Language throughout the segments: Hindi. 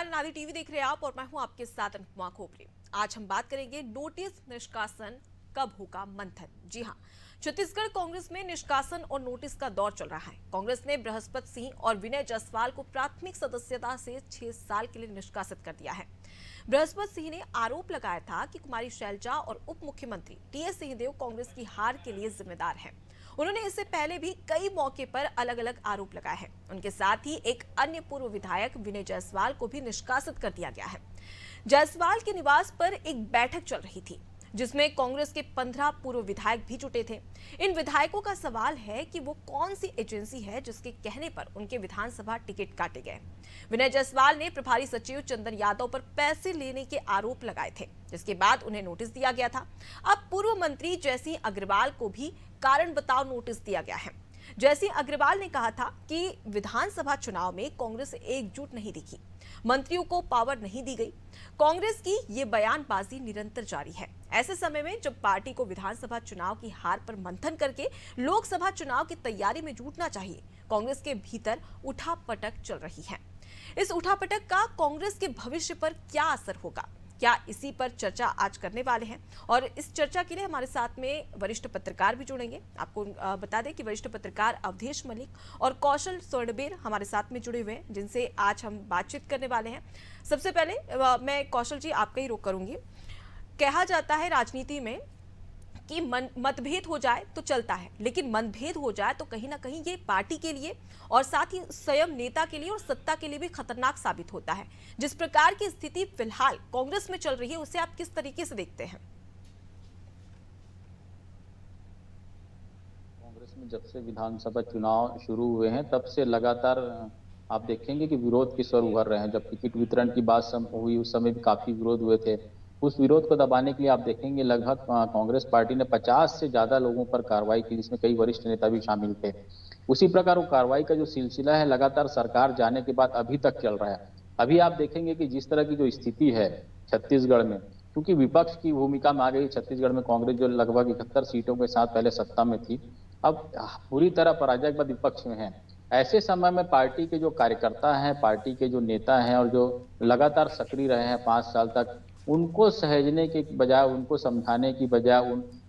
नमस्कार, नारी टीवी देख रहे हैं आप और मैं हूं आपके साथ अनुपमा खोपरे। आज हम बात करेंगे नोटिस निष्कासन कब होगा मंथन। जी हां, छत्तीसगढ़ कांग्रेस में निष्कासन और नोटिस का दौर चल रहा है। कांग्रेस ने बृहस्पति सिंह और विनय जायसवाल को प्राथमिक सदस्यता से 6 साल के लिए निष्कासित कर दिया है। बृहस्पति सिंह ने आरोप लगाया था कि कुमारी शैलजा और उप मुख्यमंत्री टीएस सिंहदेव कांग्रेस की हार के लिए जिम्मेदार हैं। उन्होंने इससे पहले भी कई मौके पर अलग अलग आरोप लगाए हैं। उनके साथ ही एक अन्य पूर्व विधायक विनय जायसवाल को भी निष्कासित कर दिया गया है। जायसवाल के निवास पर एक बैठक चल रही थी जिसमें कांग्रेस के 15 पूर्व विधायक भी जुटे थे। इन विधायकों का सवाल है कि वो कौन सी एजेंसी है जिसके कहने पर उनके विधानसभा टिकट काटे गए। विनय जायसवाल ने प्रभारी सचिव चंदन यादव पर पैसे लेने के आरोप लगाए थे, जिसके बाद उन्हें नोटिस दिया गया था। अब पूर्व मंत्री जयसिंह अग्रवाल को भी कारण बताओ नोटिस दिया गया है। जयसिंह अग्रवाल ने कहा था कि विधानसभा चुनाव में कांग्रेस एकजुट नहीं दिखी, मंत्रियों को पावर नहीं दी गई। कांग्रेस की ये बयानबाजी निरंतर जारी है। ऐसे समय में जब पार्टी को विधानसभा चुनाव की हार पर मंथन करके लोकसभा चुनाव की तैयारी में जुटना चाहिए, कांग्रेस के भीतर उठापटक चल रही है। इस उठापटक का कांग्रेस के भविष्य पर क्या असर होगा, क्या इसी पर चर्चा आज करने वाले हैं। और इस चर्चा के लिए हमारे साथ में वरिष्ठ पत्रकार भी जुड़ेंगे। आपको बता दें कि वरिष्ठ पत्रकार अवधेश मलिक और कौशल स्वर्णबेर हमारे साथ में जुड़े हुए हैं, जिनसे आज हम बातचीत करने वाले हैं। सबसे पहले मैं कौशल जी आपका ही रुख करूंगी। कहा जाता है राजनीति में कि मतभेद हो जाए तो चलता है, लेकिन मनभेद हो जाए तो कहीं ना कहीं ये पार्टी के लिए और साथ ही स्वयं नेता के लिए और सत्ता के लिए भी खतरनाक साबित होता है। जिस प्रकार की स्थिति फिलहाल कांग्रेस में चल रही है, उसे आप किस तरीके से देखते हैं? कांग्रेस में जब से विधानसभा चुनाव शुरू हुए हैं तब से लगातार आप देखेंगे कि विरोध के स्वर उभर रहे हैं। जब टिकट वितरण की बात हुई उस समय भी काफी विरोध हुए थे। उस विरोध को दबाने के लिए आप देखेंगे लगभग कांग्रेस पार्टी ने 50 से ज्यादा लोगों पर कार्रवाई की, जिसमें कई वरिष्ठ नेता भी शामिल थे। उसी प्रकार वो कार्रवाई का जो सिलसिला है लगातार सरकार जाने के बाद अभी तक चल रहा है। अभी आप देखेंगे कि जिस तरह की जो स्थिति है छत्तीसगढ़ में, क्योंकि विपक्ष की भूमिका में आ गई छत्तीसगढ़ में कांग्रेस, जो लगभग 71 सीटों के साथ पहले सत्ता में थी, अब पूरी तरह पराजय के बाद विपक्ष में है। ऐसे समय में पार्टी के जो कार्यकर्ता हैं, पार्टी के जो नेता हैं और जो लगातार सक्रिय रहे हैं 5 साल तक, उनको सहेजने के बजाय, उनको समझाने की बजाय,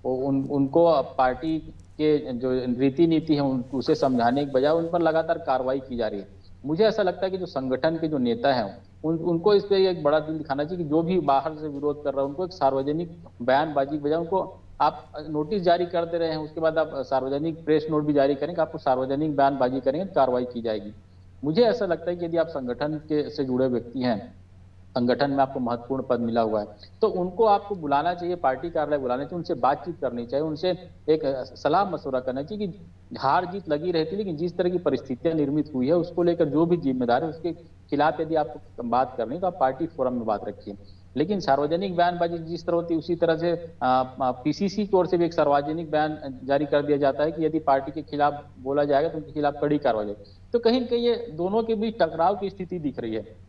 उनको पार्टी के जो रीति नीति है उसे समझाने की बजाय उन पर लगातार कार्रवाई की जा रही है। मुझे ऐसा लगता है कि जो संगठन के जो नेता हैं उनको इस पे एक बड़ा दिल दिखाना चाहिए कि जो भी बाहर से विरोध कर रहा है उनको एक सार्वजनिक बयानबाजी की बजाय उनको आप नोटिस जारी कर दे रहे हैं, उसके बाद आप सार्वजनिक प्रेस नोट भी जारी करेंगे, आपको सार्वजनिक बयानबाजी करेंगे तो कार्रवाई की जाएगी। मुझे ऐसा लगता है कि यदि आप संगठन के से जुड़े व्यक्ति हैं, संगठन में आपको महत्वपूर्ण पद मिला हुआ है, तो उनको आपको बुलाना चाहिए, पार्टी कार्यालय बुलाना चाहिए, उनसे बातचीत करनी चाहिए, उनसे एक सलाह मशवरा करना चाहिए कि हार जीत लगी रहती है, लेकिन जिस तरह की परिस्थितियां निर्मित हुई है उसको लेकर जो भी जिम्मेदार है उसके खिलाफ यदि आपको बात करनी है तो आप पार्टी फोरम में बात रखिए। लेकिन सार्वजनिक बयानबाजी जिस तरह होती है उसी तरह से पीसीसी की ओर से भी एक सार्वजनिक बयान जारी कर दिया जाता है कि यदि पार्टी के खिलाफ बोला जाएगा तो उनके खिलाफ कड़ी कार्रवाई। तो कहीं न कहीं ये दोनों के बीच टकराव की स्थिति दिख रही है।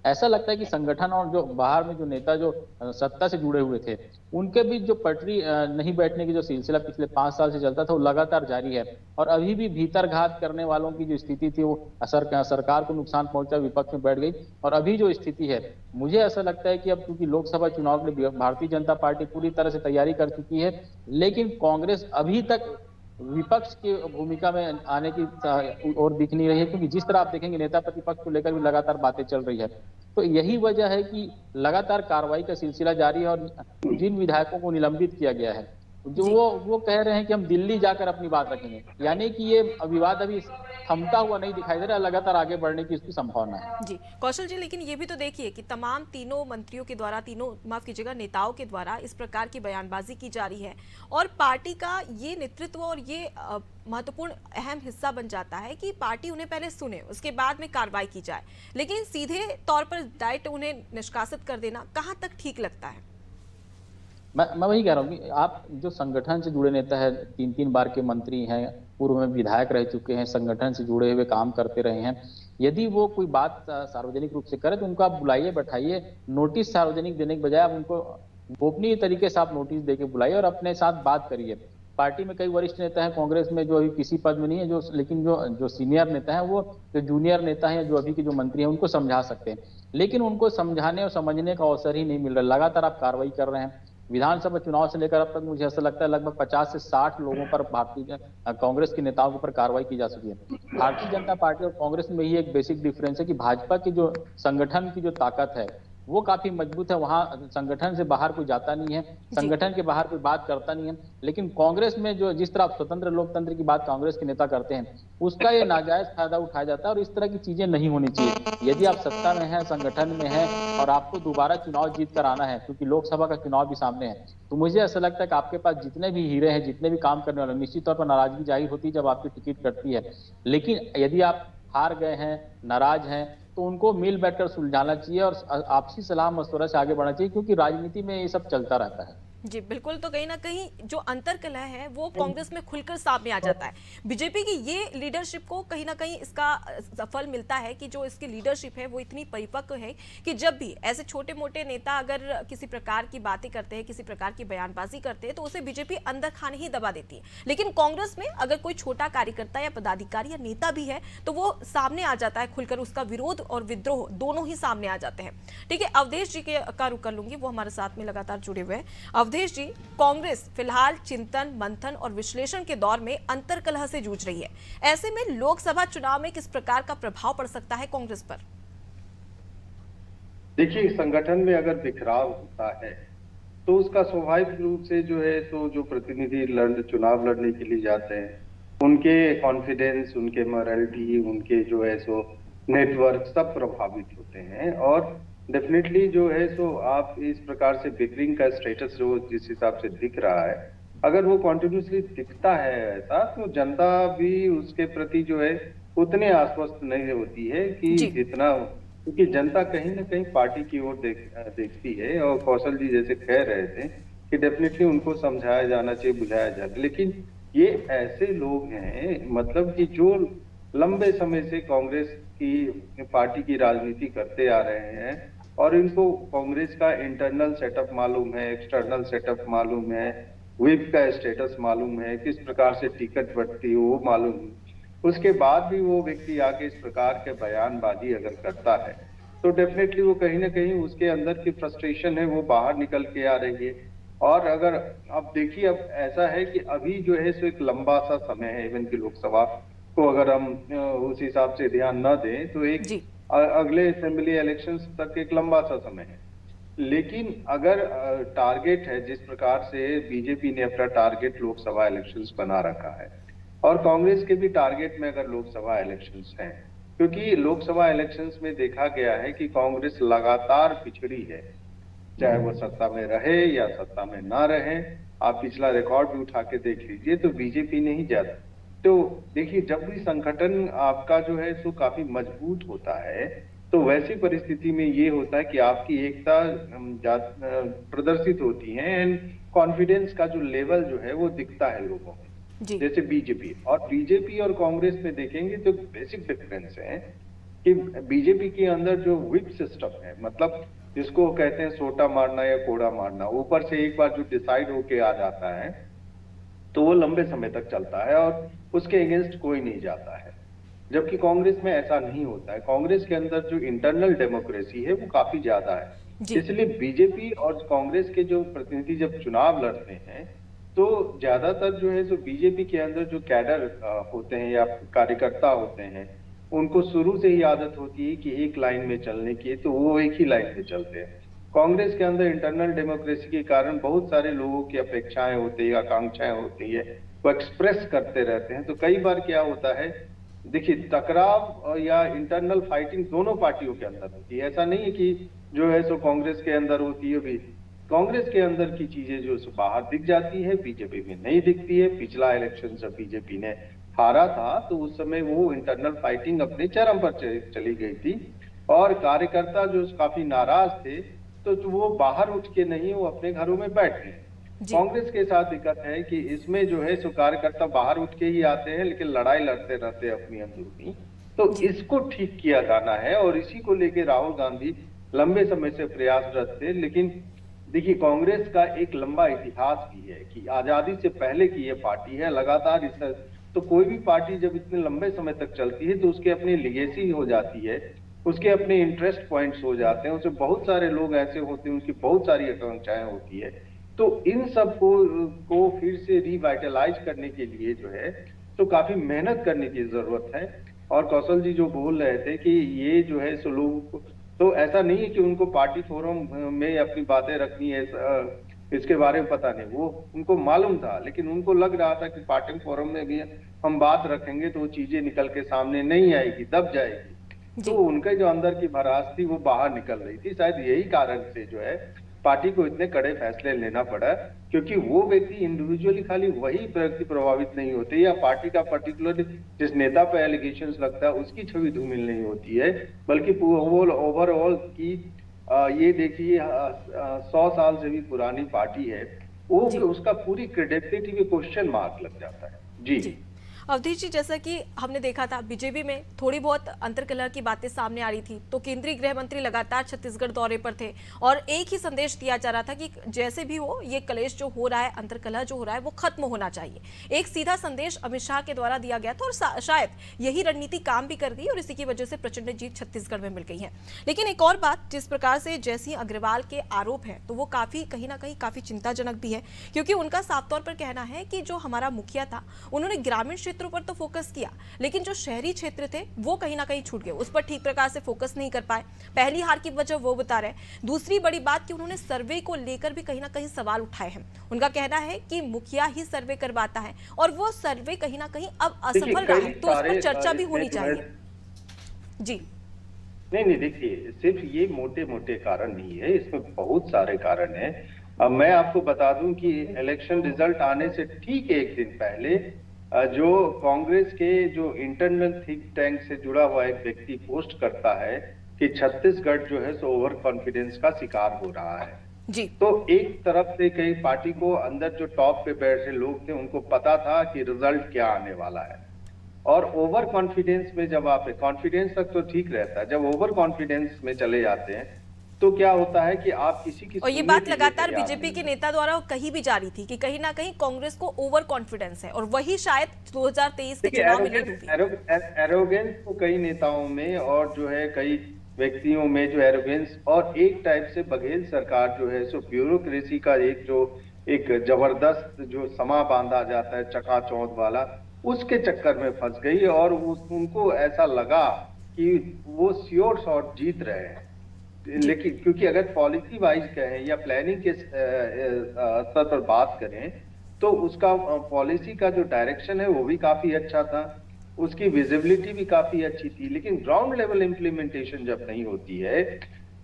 ऐसा लगता है कि संगठन और जो बाहर में जो नेता जो सत्ता से जुड़े हुए थे उनके बीच जो पटरी नहीं बैठने की जो सिलसिला पिछले 5 साल से चलता था वो लगातार जारी है। और अभी भी भीतर घात करने वालों की जो स्थिति थी वो सरकार को नुकसान पहुंचा, विपक्ष में बैठ गई। और अभी जो स्थिति है, मुझे ऐसा लगता है कि अब क्योंकि लोकसभा चुनाव के लिए भारतीय जनता पार्टी पूरी तरह से तैयारी कर चुकी है, लेकिन कांग्रेस अभी तक विपक्ष की भूमिका में आने की और दिख नहीं रही है, क्योंकि जिस तरह आप देखेंगे नेता प्रतिपक्ष को लेकर भी लगातार बातें चल रही है। तो यही वजह है कि लगातार कार्रवाई का सिलसिला जारी है। और जिन विधायकों को निलंबित किया गया है, जो वो कह रहे हैं कि हम दिल्ली जाकर अपनी बात रखेंगे, यानी कि ये विवाद अभी थमता हुआ नहीं दिखाई दे रहा, लगातार आगे बढ़ने की इसकी संभावना है। जी कौशल जी, लेकिन ये भी तो देखिए कि तमाम तीनों मंत्रियों के द्वारा, तीनों माफ कीजिएगा नेताओं के द्वारा इस प्रकार की बयानबाजी की जा रही है और पार्टी का ये नेतृत्व और ये महत्वपूर्ण अहम हिस्सा बन जाता है कि पार्टी उन्हें पहले सुने, उसके बाद में कार्रवाई की जाए। लेकिन सीधे तौर पर डायरेक्ट उन्हें निष्कासित कर देना कहाँ तक ठीक लगता है? मैं वही कह रहा हूँ कि आप जो संगठन से जुड़े नेता है, 3-3 बार के मंत्री हैं, पूर्व में विधायक रह चुके हैं, संगठन से जुड़े हुए काम करते रहे हैं, यदि वो कोई बात सार्वजनिक रूप से करे तो उनको आप बुलाइए, बैठाइए। नोटिस सार्वजनिक देने के बजाय आप उनको गोपनीय तरीके से आप नोटिस देके बुलाइए और अपने साथ बात करिए। पार्टी में कई वरिष्ठ नेता हैं कांग्रेस में जो अभी किसी पद में नहीं है, जो लेकिन जो सीनियर नेता हैं, वो जो जूनियर नेता हैं, जो अभी के जो मंत्री हैं, उनको समझा सकते हैं, लेकिन उनको समझाने और समझने का अवसर ही नहीं मिल रहा। लगातार आप कार्रवाई कर रहे हैं। विधानसभा चुनाव से लेकर अब तक मुझे ऐसा लगता है लगभग 50 से 60 लोगों पर भारतीय कांग्रेस के नेताओं के ऊपर कार्रवाई की जा चुकी है। भारतीय जनता पार्टी और कांग्रेस में ही एक बेसिक डिफरेंस है कि भाजपा की जो संगठन की जो ताकत है वो काफी मजबूत है, वहां संगठन से बाहर कोई जाता नहीं है, संगठन के बाहर कोई बात करता नहीं है। लेकिन कांग्रेस में जो जिस तरह स्वतंत्र लोकतंत्र की बात कांग्रेस के नेता करते हैं, उसका ये नाजायज फायदा उठाया जाता है और इस तरह की चीजें नहीं होनी चाहिए। यदि आप सत्ता में हैं, संगठन में हैं और आपको दोबारा चुनाव जीत कर आना है, क्योंकि लोकसभा का चुनाव भी सामने है, तो मुझे ऐसा लगता है कि आपके पास जितने भी हीरे हैं, जितने भी काम करने वाले, निश्चित तौर पर नाराजगी जाहिर होती है जब आपकी टिकट कटती है, लेकिन यदि आप हार गए हैं, नाराज हैं, तो उनको मिल बैठकर सुलझाना चाहिए और आपसी सलाह मशवरा से आगे बढ़ना चाहिए, क्योंकि राजनीति में ये सब चलता रहता है। जी बिल्कुल, तो कहीं ना कहीं जो अंतर कलह है वो कांग्रेस में खुलकर सामने आ जाता है। बीजेपी की ये लीडरशिप को कहीं ना कहीं इसका सफल मिलता है कि जो इसकी लीडरशिप है वो इतनी परिपक्व है कि जब भी ऐसे छोटे मोटे नेता अगर किसी प्रकार की बातें करते हैं, किसी प्रकार की बयानबाजी करते हैं, तो उसे बीजेपी अंदर खाने ही दबा देती है। लेकिन कांग्रेस में अगर कोई छोटा कार्यकर्ता या पदाधिकारी या नेता भी है तो वो सामने आ जाता है खुलकर, उसका विरोध और विद्रोह दोनों ही सामने आ जाते हैं। ठीक है, अवधेश जी का रुख कर लूंगी, वो हमारे साथ में लगातार जुड़े हुए हैं। अवधेश जी, कांग्रेस फिलहाल चिंतन मंथन और विश्लेषण के दौर में अंतर्कलह से जूझ रही है। ऐसे में लोकसभा चुनाव में किस प्रकार का प्रभाव पड़ सकता है कांग्रेस पर? देखिए, संगठन में अगर बिखराव होता है तो उसका स्वाभाविक रूप से जो है तो जो प्रतिनिधि चुनाव लड़ने के लिए जाते हैं, उनके कॉन्फिडेंस, उनके मॉरलिटी, उनके जो है सो नेटवर्क सब प्रभावित होते हैं। और डेफिनेटली जो है सो आप इस प्रकार से बिकरिंग का स्टेटस जो जिस हिसाब से दिख रहा है, अगर वो कॉन्टिन्यूसली दिखता है ऐसा, तो जनता भी उसके प्रति जो है उतने आश्वस्त नहीं होती है कि जितना, क्योंकि जनता कहीं ना कहीं पार्टी की ओर देखती है। और कौशल जी जैसे कह रहे थे कि डेफिनेटली उनको समझाया जाना चाहिए, बुझाया जाए, लेकिन ये ऐसे लोग हैं मतलब कि जो लंबे समय से कांग्रेस की पार्टी की राजनीति करते आ रहे हैं और इनको कांग्रेस का इंटरनल सेटअप मालूम है, एक्सटर्नल सेटअप मालूम है, व्हिप का स्टेटस मालूम है, किस प्रकार से टिकट बढ़ती है वो मालूम है। उसके बाद भी वो व्यक्ति आके इस प्रकार के बयानबाजी अगर करता है तो डेफिनेटली वो कहीं ना कहीं उसके अंदर की फ्रस्ट्रेशन है वो बाहर निकल के आ रही है। और अगर अब देखिए, अब ऐसा है कि अभी जो है सो एक लंबा सा समय है, इवन की लोकसभा को अगर हम उस हिसाब से ध्यान न दें तो एक अगले असेंबली इलेक्शंस तक एक लंबा सा समय है। लेकिन अगर टारगेट है, जिस प्रकार से बीजेपी ने अपना टारगेट लोकसभा इलेक्शंस बना रखा है और कांग्रेस के भी टारगेट में अगर लोकसभा इलेक्शंस हैं, क्योंकि लोकसभा इलेक्शंस में देखा गया है कि कांग्रेस लगातार पिछड़ी है, चाहे वो सत्ता में रहे या सत्ता में ना रहे। आप पिछला रिकॉर्ड भी उठा के देख लीजिए तो बीजेपी ने ही ज्यादा। तो देखिए, जब भी संगठन आपका जो है सो काफी मजबूत होता है तो वैसी परिस्थिति में ये होता है कि आपकी एकता प्रदर्शित होती है एंड कॉन्फिडेंस का जो लेवल जो है वो दिखता है लोगों में। जैसे बीजेपी और कांग्रेस में देखेंगे तो बेसिक डिफरेंस है कि बीजेपी के अंदर जो व्हिप सिस्टम है, मतलब जिसको कहते हैं सोटा मारना या कोड़ा मारना, ऊपर से एक बार जो डिसाइड होके आ जाता है तो वो लंबे समय तक चलता है और उसके अगेंस्ट कोई नहीं जाता है। जबकि कांग्रेस में ऐसा नहीं होता है। कांग्रेस के अंदर जो इंटरनल डेमोक्रेसी है वो काफी ज्यादा है। इसलिए बीजेपी और कांग्रेस के जो प्रतिनिधि जब चुनाव लड़ते हैं तो ज्यादातर जो है जो बीजेपी के अंदर जो कैडर होते हैं या कार्यकर्ता होते हैं, उनको शुरू से ही आदत होती है कि एक लाइन में चलने की, तो वो एक ही लाइन में चलते हैं। कांग्रेस के अंदर इंटरनल डेमोक्रेसी के कारण बहुत सारे लोगों की अपेक्षाएं होती है, आकांक्षाएं होती है, वो एक्सप्रेस करते रहते हैं। तो कई बार क्या होता है, देखिए, टकराव या इंटरनल फाइटिंग दोनों पार्टियों के अंदर होती है। ऐसा नहीं है कि जो है सो कांग्रेस के अंदर होती है, भी कांग्रेस के अंदर की चीजें जो बाहर दिख जाती है, बीजेपी में नहीं दिखती है। पिछला इलेक्शन जब बीजेपी ने हारा था तो उस समय वो इंटरनल फाइटिंग अपने चरम पर चली गई थी और कार्यकर्ता जो काफी नाराज थे तो वो बाहर उठ के नहीं, वो अपने घरों में बैठ गए। कांग्रेस के साथ दिक्कत है कि इसमें जो है सो कार्यकर्ता बाहर उठ के ही आते हैं लेकिन लड़ाई लड़ते रहते हैं अपनी अंदरूनी। तो इसको ठीक किया जाना है और इसी को लेके राहुल गांधी लंबे समय से प्रयासरत थे। लेकिन देखिए, कांग्रेस का एक लंबा इतिहास भी है कि आजादी से पहले की ये पार्टी है, लगातार इस तो कोई भी पार्टी जब इतने लंबे समय तक चलती है तो उसके अपनी लिगेसी हो जाती है, उसके अपने इंटरेस्ट पॉइंट्स हो जाते हैं, उसमें बहुत सारे लोग ऐसे होते हैं, उनकी बहुत सारी आकांक्षाएं होती है। तो इन सब को फिर से रिवाइटलाइज करने के लिए जो है तो काफी मेहनत करने की जरूरत है। और कौशल जी जो बोल रहे थे कि ये जो है सो लोग, तो ऐसा नहीं है कि उनको पार्टी फोरम में अपनी बातें रखनी है, इसके बारे में पता नहीं, वो उनको मालूम था, लेकिन उनको लग रहा था कि पार्टी फोरम में भी हम बात रखेंगे तो वो चीजें निकल के सामने नहीं आएगी, दब जाएगी। तो उनके जो अंदर की भड़ास थी वो बाहर निकल रही थी। शायद यही कारण से जो है पार्टी को इतने कड़े फैसले लेना पड़ा, क्योंकि वो व्यक्ति इंडिविजुअली खाली वही व्यक्ति प्रभावित नहीं होते, या पार्टी का पर्टिकुलर जिस नेता पे एलिगेशंस लगता है उसकी छवि धूमिल नहीं होती है, बल्कि ओवरऑल की ये देखिए 100 साल से भी पुरानी पार्टी है, वो उसका पूरी क्रेडिबिलिटी में क्वेश्चन मार्क लग जाता है। जी। अवधेश जी, जैसा कि हमने देखा था बीजेपी में थोड़ी बहुत अंतर्कलह की बातें सामने आ रही थी, तो केंद्रीय गृह मंत्री लगातार छत्तीसगढ़ दौरे पर थे और एक ही संदेश दिया जा रहा था कि जैसे भी हो ये कलेश जो हो रहा है, अंतर्कलह जो हो रहा है वो खत्म होना चाहिए। एक सीधा संदेश अमित शाह के द्वारा दिया गया था और शायद यही रणनीति काम भी कर गई और इसी की वजह से प्रचंड जीत छत्तीसगढ़ में मिल गई है। लेकिन एक और बात, जिस प्रकार से जयसिंह अग्रवाल के आरोप है तो वो काफी कहीं ना कहीं काफी चिंताजनक भी है, क्योंकि उनका साफ तौर पर कहना है कि जो हमारा मुखिया था उन्होंने ग्रामीण क्षेत्रों पर तो फोकस किया, लेकिन जो शहरी क्षेत्र थे वो कहीं ना कहीं छूट गए, उस पर ठीक प्रकार से फोकस नहीं कर पाए। पहली हार की वजह वो बता रहे। दूसरी बड़ी बात कि उन्होंने सर्वे को लेकर भी कहीं ना कहीं सवाल उठाए हैं। उनका कहना है कि मुखिया ही सर्वे करवाता है और वो सर्वे कहीं ना कहीं अब असफल रहा है, तो उस पर चर्चा भी होनी चाहिए। जी नहीं, देखिए, सिर्फ ये मोटे मोटे कारण नहीं है, इसमें बहुत सारे कारण हैं। अब मैं आपको बता दूं कि इलेक्शन रिजल्ट आने से ठीक एक दिन पहले जो कांग्रेस के जो इंटरनल थिंक टैंक से जुड़ा हुआ एक व्यक्ति पोस्ट करता है कि छत्तीसगढ़ जो है सो ओवर कॉन्फिडेंस का शिकार हो रहा है। जी। तो एक तरफ से कई पार्टी को अंदर जो टॉप पे बैठे लोग थे उनको पता था कि रिजल्ट क्या आने वाला है, और ओवर कॉन्फिडेंस में जब आप, कॉन्फिडेंस तक तो ठीक रहता है, जब ओवर कॉन्फिडेंस में चले जाते हैं तो क्या होता है कि आप किसी की, और ये बात लगातार बीजेपी के नेता द्वारा कही भी जा रही थी कि कहीं ना कहीं कांग्रेस को ओवर कॉन्फिडेंस है और वही शायद 2023 के चुनाव में लीड होगी। एरोगेंस तो कई नेताओं में और जो है कई व्यक्तियों में जो एरोगेंस, और एक टाइप से बघेल सरकार जो है सो ब्यूरोक्रेसी का एक जबरदस्त जो समा बांधा जाता है चकाचौंध वाला, उसके चक्कर में फंस गई और उनको ऐसा लगा कि वो श्योर शॉट जीत रहे हैं। लेकिन क्योंकि अगर पॉलिसी वाइज कहें या प्लानिंग के स्तर पर बात करें तो उसका पॉलिसी का जो डायरेक्शन है वो भी काफी अच्छा था, उसकी विजिबिलिटी भी काफी अच्छी थी, लेकिन ग्राउंड लेवल इम्प्लीमेंटेशन जब नहीं होती है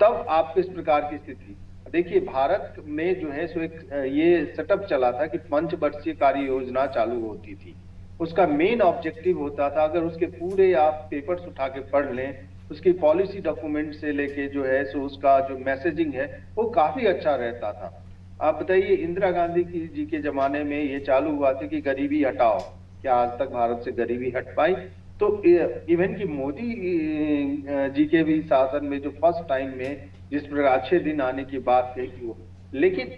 तब आपको इस प्रकार की स्थिति। देखिए, भारत में जो है सो एक ये सेटअप चला था कि पंचवर्षीय कार्य योजना चालू होती थी, उसका मेन ऑब्जेक्टिव होता था, अगर उसके पूरे आप पेपर्स उठा के पढ़ लें, उसकी पॉलिसी डॉक्यूमेंट से लेके जो है सो उसका जो मैसेजिंग है वो काफी अच्छा रहता था। आप बताइए, इंदिरा गांधी जी के जमाने में ये चालू हुआ था कि गरीबी हटाओ, क्या आज तक भारत से गरीबी हट पाई? तो इवन कि मोदी जी के भी शासन में जो फर्स्ट टाइम में जिस प्रकार अच्छे दिन आने की बात कही थी वो, लेकिन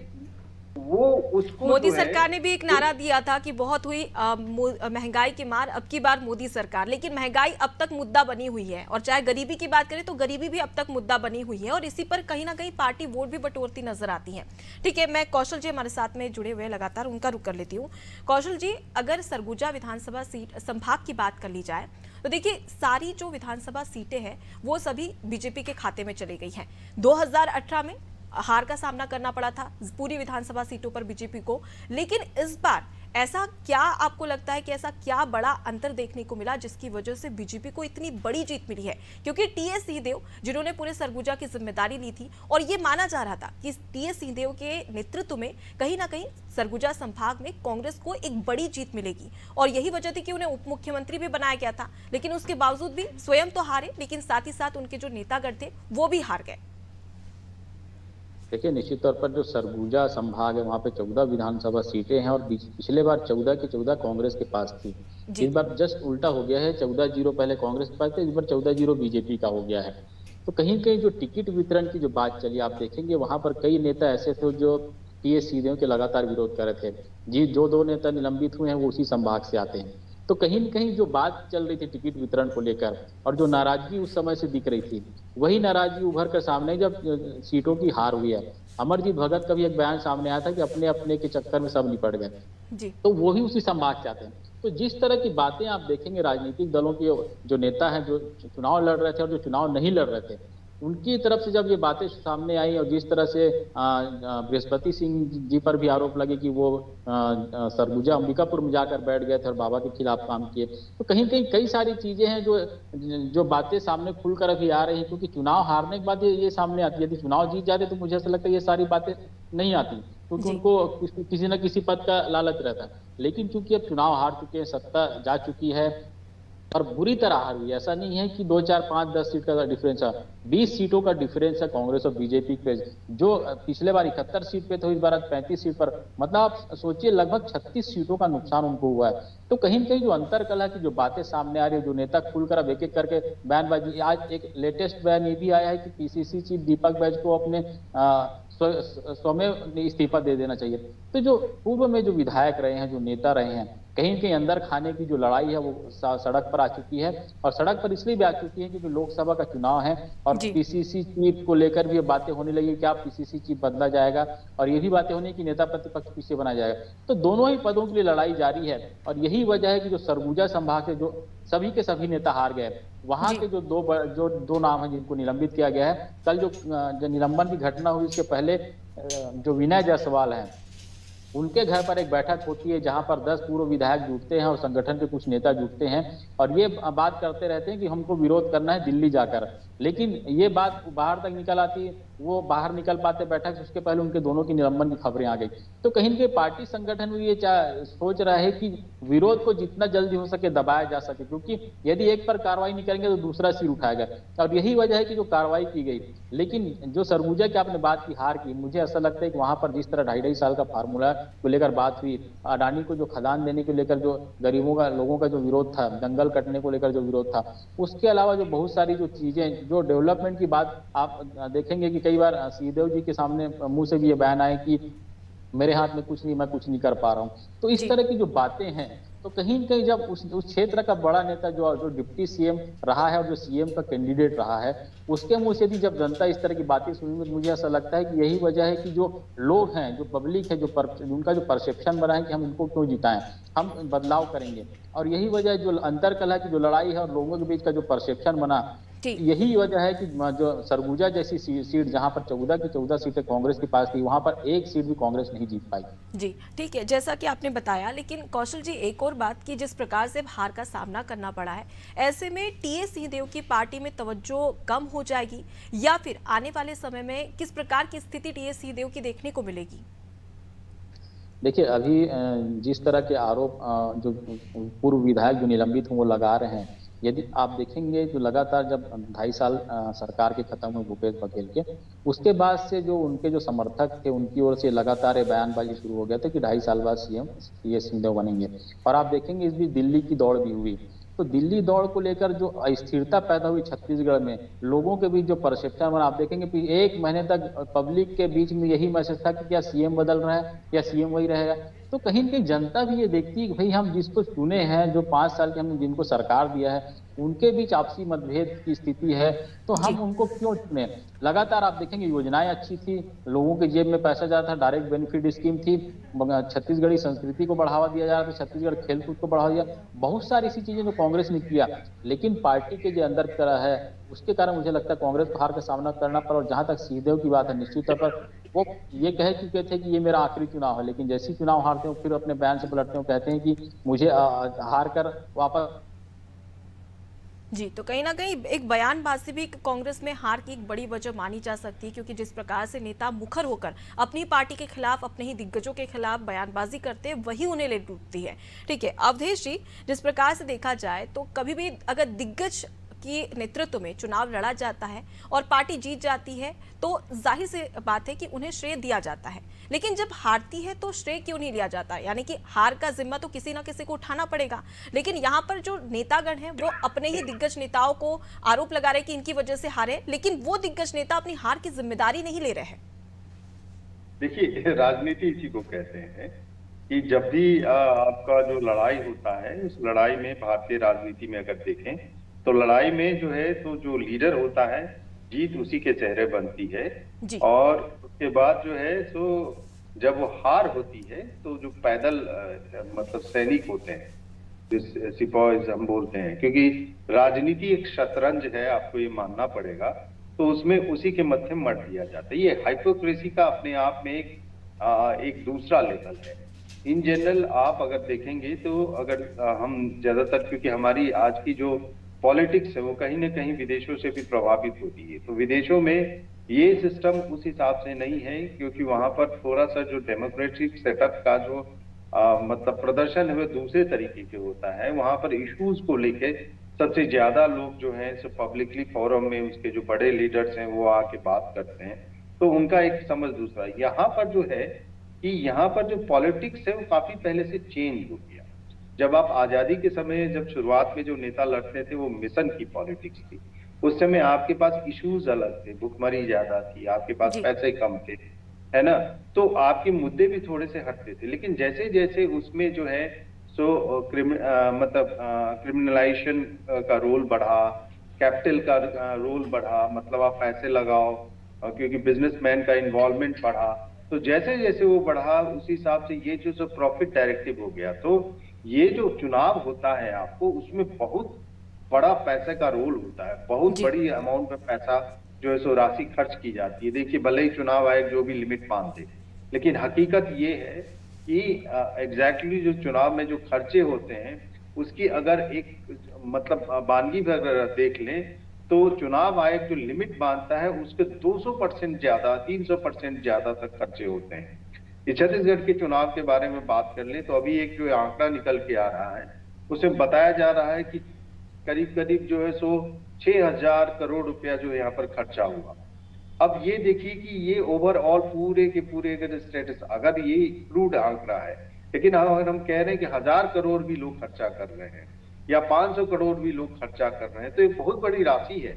वो उसको मोदी सरकार ने भी एक नारा दिया था कि बहुत हुई महंगाई की मार, अब की बार मोदी सरकार, लेकिन महंगाई अब तक मुद्दा बनी हुई है और चाहे गरीबी की बात करें तो गरीबी भी अब तक मुद्दा बनी हुई है और इसी पर कहीं ना कहीं पार्टी वोट भी बटोरती नजर आती है। ठीक है, मैं कौशल जी हमारे साथ में जुड़े हुए लगातार, उनका रुख कर लेती हूँ। कौशल जी, अगर सरगुजा विधानसभा सीट संभाग की बात कर ली जाए तो देखिए सारी जो विधानसभा सीटें हैं वो सभी बीजेपी के खाते में चली गई हैं। 2018 में हार का सामना करना पड़ा था पूरी विधानसभा सीटों पर बीजेपी को, लेकिन इस बार ऐसा क्या आपको लगता है कि ऐसा क्या बड़ा अंतर देखने को मिला जिसकी वजह से बीजेपी को इतनी बड़ी जीत मिली है? क्योंकि टीएस सिंहदेव जिन्होंने पूरे सरगुजा की जिम्मेदारी ली थी और ये माना जा रहा था कि टीएस सिंहदेव के नेतृत्व में कहीं ना कहीं सरगुजा संभाग में कांग्रेस को एक बड़ी जीत मिलेगी और यही वजह थी कि उन्हें उप मुख्यमंत्री भी बनाया गया था, लेकिन उसके बावजूद भी स्वयं तो हारे, लेकिन साथ ही साथ उनके जो नेतागण थे वो भी हार गए। देखिए, निश्चित तौर पर जो सरगुजा संभाग है वहाँ पे 14 विधानसभा सीटें हैं और पिछले बार 14 की 14 कांग्रेस के पास थी। इस बार जस्ट उल्टा हो गया है, 14-0 पहले कांग्रेस के पास थे, इस बार 14-0 बीजेपी का हो गया है। तो कहीं कहीं जो टिकट वितरण की जो बात चली, आप देखेंगे वहां पर कई नेता ऐसे थे जो टीएस सिंहदेव के लगातार विरोध कर रहे थे। जी, जो 2 नेता निलंबित हुए हैं वो उसी संभाग से आते हैं। तो कहीं न कहीं जो बात चल रही थी टिकट वितरण को लेकर और जो नाराजगी उस समय से दिख रही थी, वही नाराजगी उभर कर सामने जब सीटों की हार हुई है। अमरजीत भगत का भी एक बयान सामने आया था कि अपने अपने के चक्कर में सब निपट गए। जी। तो वो ही उसी संभाग से आते हैं। तो जिस तरह की बातें आप देखेंगे राजनीतिक दलों के जो नेता हैं, जो चुनाव लड़ रहे थे और जो चुनाव नहीं लड़ रहे थे, उनकी तरफ से जब ये बातें सामने आई और जिस तरह से बृहस्पति सिंह जी पर भी आरोप लगे कि वो सरगुजा अंबिकापुर में जाकर बैठ गए थे और बाबा के खिलाफ काम किए, तो कहीं कहीं कई सारी चीजें हैं जो जो बातें सामने खुलकर अभी आ रही हैं, क्योंकि चुनाव हारने के बाद ये सामने आती है। यदि चुनाव जीत जाते तो मुझे ऐसा लगता है ये सारी बातें नहीं आती, क्योंकि उनको किसी न किसी पद का लालच रहता है। लेकिन चूंकि अब चुनाव हार चुके हैं, सत्ता जा चुकी है और बुरी तरह हार हुई, ऐसा नहीं है कि 2, 4, 5, 10 सीट का डिफरेंस है, 20 सीटों का डिफरेंस है कांग्रेस और बीजेपी पे। जो पिछले बार 71 सीट पे तो इस बार 35 सीट पर, मतलब आप सोचिए लगभग 36 सीटों का नुकसान उनको हुआ है। तो कहीं न कहीं जो अंतर कला की जो बातें सामने आ रही है, जो नेता खुलकर अब एक एक करके बयानबाजी, आज एक लेटेस्ट बयान ये भी आया है कि पीसीसी चीफ दीपक बैज को अपने स्वयं इस्तीफा दे देना चाहिए। तो जो पूर्व में जो विधायक रहे हैं, जो नेता रहे हैं, कहीं कहीं अंदर खाने की जो लड़ाई है वो सड़क पर आ चुकी है। और सड़क पर इसलिए भी आ चुकी है क्योंकि लोकसभा का चुनाव है और पीसीसी चीफ को लेकर भी ये बातें होने लगी, क्या पीसीसी चीफ बदला जाएगा, और ये भी बातें होनी कि नेता प्रतिपक्ष पीछे बना जाएगा। तो दोनों ही पदों के लिए लड़ाई जारी है और यही वजह है कि जो सरगुजा संभाग से जो सभी के सभी नेता हार गए, वहां के जो दो नाम है जिनको निलंबित किया गया है, कल जो निलंबन की घटना हुई उसके पहले जो विनय जायसवाल है, उनके घर पर एक बैठक होती है जहां पर 10 पूर्व विधायक जुटते हैं और संगठन के कुछ नेता जुटते हैं और ये बात करते रहते हैं कि हमको विरोध करना है दिल्ली जाकर। लेकिन ये बात बाहर तक निकल आती है, वो बाहर निकल पाते बैठक से, उसके पहले उनके दोनों की निलंबन की खबरें आ गई। तो कहीं के पार्टी संगठन में ये सोच रहा है कि विरोध को जितना जल्दी हो सके दबाया जा सके, क्योंकि यदि एक पर कार्रवाई नहीं करेंगे तो दूसरा सिर उठाएगा और यही वजह है कि जो कार्रवाई की गई। लेकिन जो सरगुजा की आपने बात की हार की, मुझे ऐसा लगता है कि वहां पर जिस तरह 2.5 साल का फार्मूला को लेकर बात हुई, अडानी को जो खदान देने को लेकर जो गरीबों का लोगों का जो विरोध था, जंगल कटने को लेकर जो विरोध था, उसके अलावा जो बहुत सारी जो चीजें, जो डेवलपमेंट की बात आप देखेंगे कि कई बार सिंहदेव जी के सामने मुंह से भी ये बयान आए कि मेरे हाथ में कुछ नहीं, मैं कुछ नहीं कर पा रहा हूं। तो इस तरह की जो बातें हैं, तो कहीं न कहीं जब उस क्षेत्र का बड़ा नेता जो डिप्टी सीएम रहा है और जो सीएम का कैंडिडेट रहा है, उसके मुंह से भी जब जनता इस तरह की बातें सुनेंगे तो मुझे ऐसा लगता है कि यही वजह है कि जो लोग हैं, जो पब्लिक है, उनका जो परसेप्शन बना है कि हम इनको क्यों जिताएं, हम बदलाव करेंगे। और यही वजह है जो अंतरकलह की जो लड़ाई है और लोगों के बीच का जो परसेप्शन बना, यही वजह है कि जो सरगुजा जैसी सीट जहां पर 14 की 14 सीटें कांग्रेस के पास थी, वहां पर एक सीट भी कांग्रेस नहीं जीत पाई। जी ठीक है, जैसा कि आपने बताया, लेकिन कौशल जी एक और बात की, जिस प्रकार से हार का सामना करना पड़ा है, ऐसे में टीएस सिंहदेव की पार्टी में तवज्जो कम हो जाएगी या फिर आने वाले समय में किस प्रकार की स्थिति टीएस सिंहदेव की देखने को मिलेगी? देखिए, अभी जिस तरह के आरोप जो पूर्व विधायक जो निलंबित हों वो लगा रहे हैं, यदि आप देखेंगे जो लगातार जब 2.5 साल सरकार के खत्म हुए भूपेश बघेल के, उसके बाद से जो उनके जो समर्थक थे उनकी ओर से लगातार ये बयानबाजी शुरू हो गया था कि 2.5 साल बाद सीएम टीएस सिंहदेव बनेंगे। और आप देखेंगे इस बीच दिल्ली की दौड़ भी हुई, तो दिल्ली दौड़ को लेकर जो अस्थिरता पैदा हुई छत्तीसगढ़ में, लोगों के बीच जो परसेप्शन बना, आप देखेंगे कि 1 महीने तक पब्लिक के बीच में यही मैसेज था कि क्या सीएम बदल रहा है या सीएम वही रहेगा। तो कहीं न कहीं जनता भी ये देखती है कि भाई हम जिसको चुने हैं, जो 5 साल के हमने जिनको सरकार दिया है, उनके बीच आपसी मतभेद की स्थिति है, तो हम उनको क्यों चुने। लगातार आप देखेंगे योजनाएं अच्छी थी, लोगों के जेब में पैसा जाता था, डायरेक्ट बेनिफिट स्कीम थी, छत्तीसगढ़ी संस्कृति को बढ़ावा दिया जा रहा था, छत्तीसगढ़ खेलकूद को बढ़ावा दिया, बहुत सारी ऐसी चीजें जो कांग्रेस ने किया। लेकिन पार्टी के जो अंदर तरह है उसके कारण मुझे लगता है कांग्रेस को हार का सामना करना पड़ा। और जहां तक सिंहदेव की बात है, निश्चित तौर पर वो ये कह चुके थे कि ये मेरा आखिरी चुनाव है, लेकिन जैसे ही चुनाव हारते हो फिर अपने बयान से पलटते हो, कहते हैं कि मुझे हार कर वापस। जी, तो कहीं ना कहीं एक बयानबाजी भी कांग्रेस में हार की एक बड़ी वजह मानी जा सकती है, क्योंकि जिस प्रकार से नेता मुखर होकर अपनी पार्टी के खिलाफ, अपने ही दिग्गजों के खिलाफ बयानबाजी करते हैं, वही उन्हें ले डूबती है। ठीक है अवधेश जी, जिस प्रकार से देखा जाए तो कभी भी अगर दिग्गज के नेतृत्व में चुनाव लड़ा जाता है और पार्टी जीत जाती है तो जाहिर सी बात है कि उन्हें श्रेय दिया जाता है, लेकिन जब हारती है तो श्रेय क्यों नहीं लिया जाता? यानी कि हार का जिम्मा तो किसी ना किसी को उठाना पड़ेगा। लेकिन यहाँ पर जो नेतागण हैं वो अपने ही दिग्गज नेताओं को आरोप लगा रहे कि इनकी वजह से हारे, लेकिन वो दिग्गज नेता अपनी हार की जिम्मेदारी नहीं ले रहे हैं। देखिए, राजनीति इसी को कहते हैं कि जब भी आपका जो लड़ाई होता है, उस लड़ाई में भारतीय राजनीति में अगर देखें तो लड़ाई में जो है तो जो लीडर होता है जीत उसी के चेहरे बनती है और उसके बाद जो है तो जब वो हार होती है तो जो पैदल मतलब सैनिक होते हैं, जो सिपाहीज हम बोलते हैं, क्योंकि राजनीति एक शतरंज है, आपको ये मानना पड़ेगा, तो उसमें उसी के मध्य मर दिया जाता है। ये हाइपोक्रेसी का अपने आप में एक दूसरा लेवल है। इन जनरल आप अगर देखेंगे तो अगर हम ज्यादातर, क्योंकि हमारी आज की जो पॉलिटिक्स है वो कहीं ना कहीं विदेशों से भी प्रभावित होती है, तो विदेशों में ये सिस्टम उस हिसाब से नहीं है, क्योंकि वहां पर थोड़ा सा जो डेमोक्रेटिक सेटअप का जो मतलब प्रदर्शन है वो दूसरे तरीके के होता है। वहां पर इश्यूज को लेके सबसे ज्यादा लोग जो है सो पब्लिकली फोरम में उसके जो बड़े लीडर्स हैं वो आके बात करते हैं, तो उनका एक समझ दूसरा है। यहाँ पर जो है कि यहाँ पर जो पॉलिटिक्स है वो काफी पहले से चेंज हो गया। जब आप आजादी के समय जब शुरुआत में जो नेता लड़ते थे वो मिशन की पॉलिटिक्स थी, उस समय आपके पास इश्यूज अलग थे, भुखमरी ज्यादा थी, आपके पास पैसे कम थे, है ना, तो आपके मुद्दे भी थोड़े से हटते थे। लेकिन जैसे जैसे उसमें जो है सो क्रिमिनलाइजेशन का रोल बढ़ा, कैपिटल का रोल बढ़ा, मतलब आप पैसे लगाओ, क्योंकि बिजनेसमैन का इन्वॉल्वमेंट बढ़ा, तो जैसे जैसे वो बढ़ा उसी हिसाब से ये जो प्रॉफिट डायरेक्टिव हो गया। तो ये जो चुनाव होता है आपको, उसमें बहुत बड़ा पैसे का रोल होता है, बहुत बड़ी अमाउंट में पैसा जो है सो राशि खर्च की जाती है। देखिए, भले ही चुनाव आयोग जो भी लिमिट मान दे, लेकिन हकीकत ये है कि एग्जैक्टली जो चुनाव में जो खर्चे होते हैं उसकी अगर एक मतलब बानगी भी अगर देख लें तो चुनाव आयोग जो लिमिट बांधता है उसके 200% ज्यादा, 300% ज्यादा तक खर्चे होते हैं। ये छत्तीसगढ़ के चुनाव के बारे में बात कर ले तो अभी एक जो आंकड़ा निकल के आ रहा है उसमें बताया जा रहा है कि करीब करीब जो है सो 6,000 करोड़ रुपया जो यहाँ पर खर्चा हुआ। अब ये देखिए कि ये ओवरऑल पूरे के पूरे अगर स्टेटस, अगर ये क्रूड आंकड़ा है, लेकिन अगर हम कह रहे हैं कि 1,000 करोड़ भी लोग खर्चा कर रहे हैं या 500 करोड़ भी लोग खर्चा कर रहे हैं, तो एक बहुत बड़ी राशि है।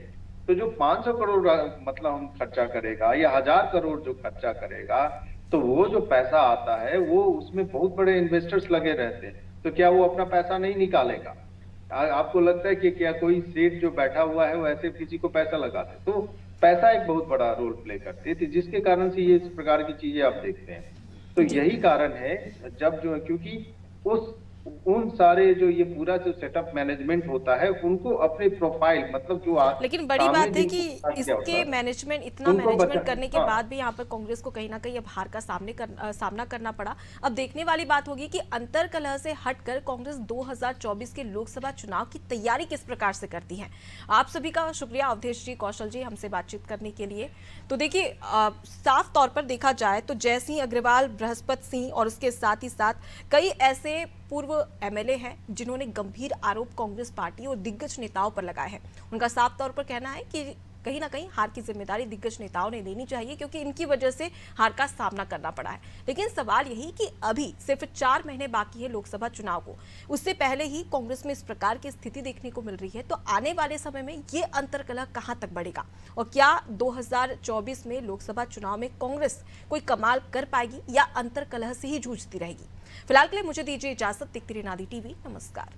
तो जो 500 करोड़ मतलब हम खर्चा करेगा या 1,000 करोड़ जो खर्चा करेगा, तो वो जो पैसा आता है वो उसमें बहुत बड़े इन्वेस्टर्स लगे रहते हैं, तो क्या वो अपना पैसा नहीं निकालेगा? आपको लगता है कि क्या कोई सेठ जो बैठा हुआ है वो ऐसे किसी को पैसा लगा दे? तो पैसा एक बहुत बड़ा रोल प्ले करते थे, जिसके कारण से ये इस प्रकार की चीजें आप देखते हैं। तो यही कारण है जब जो है, क्योंकि उन सारे जो ये पूरा जो सेटअप मैनेजमेंट होता है उनको अपने प्रोफाइल मतलब जो लेकिन बड़ी बात है कि इसके मैनेजमेंट इतना मैनेजमेंट करने के बाद भी यहाँ पर कांग्रेस को कहीं ना कहीं अब हार का सामना करना पड़ा। अब देखने वाली बात होगी कि अंतर कलह से हटकर कांग्रेस 2024 के लोकसभा चुनाव की तैयारी किस प्रकार से करती है। आप सभी का शुक्रिया अवधेश जी, कौशल जी, हमसे बातचीत करने के लिए। तो देखिए, साफ तौर पर देखा जाए तो जय सिंह अग्रवाल, बृहस्पति सिंह और उसके साथ ही साथ कई ऐसे पूर्व एमएलए हैं जिन्होंने गंभीर आरोप कांग्रेस पार्टी और दिग्गज नेताओं पर लगाए हैं। उनका साफ तौर पर कहना है कि कहीं ना कहीं हार की जिम्मेदारी दिग्गज नेताओं ने लेनी चाहिए, क्योंकि इनकी वजह से हार का सामना करना पड़ा है। लेकिन सवाल यही कि अभी सिर्फ 4 महीने बाकी है लोकसभा चुनाव को, उससे पहले ही कांग्रेस में इस प्रकार की स्थिति देखने को मिल रही है। तो आने वाले समय में ये अंतरकलह कहां तक बढ़ेगा और क्या 2024 में लोकसभा चुनाव में कांग्रेस कोई कमाल कर पाएगी या अंतरकलह से ही जूझती रहेगी? फिलहाल के लिए मुझे दीजिए इजाजत। देखते रहिए नादी टीवी। नमस्कार।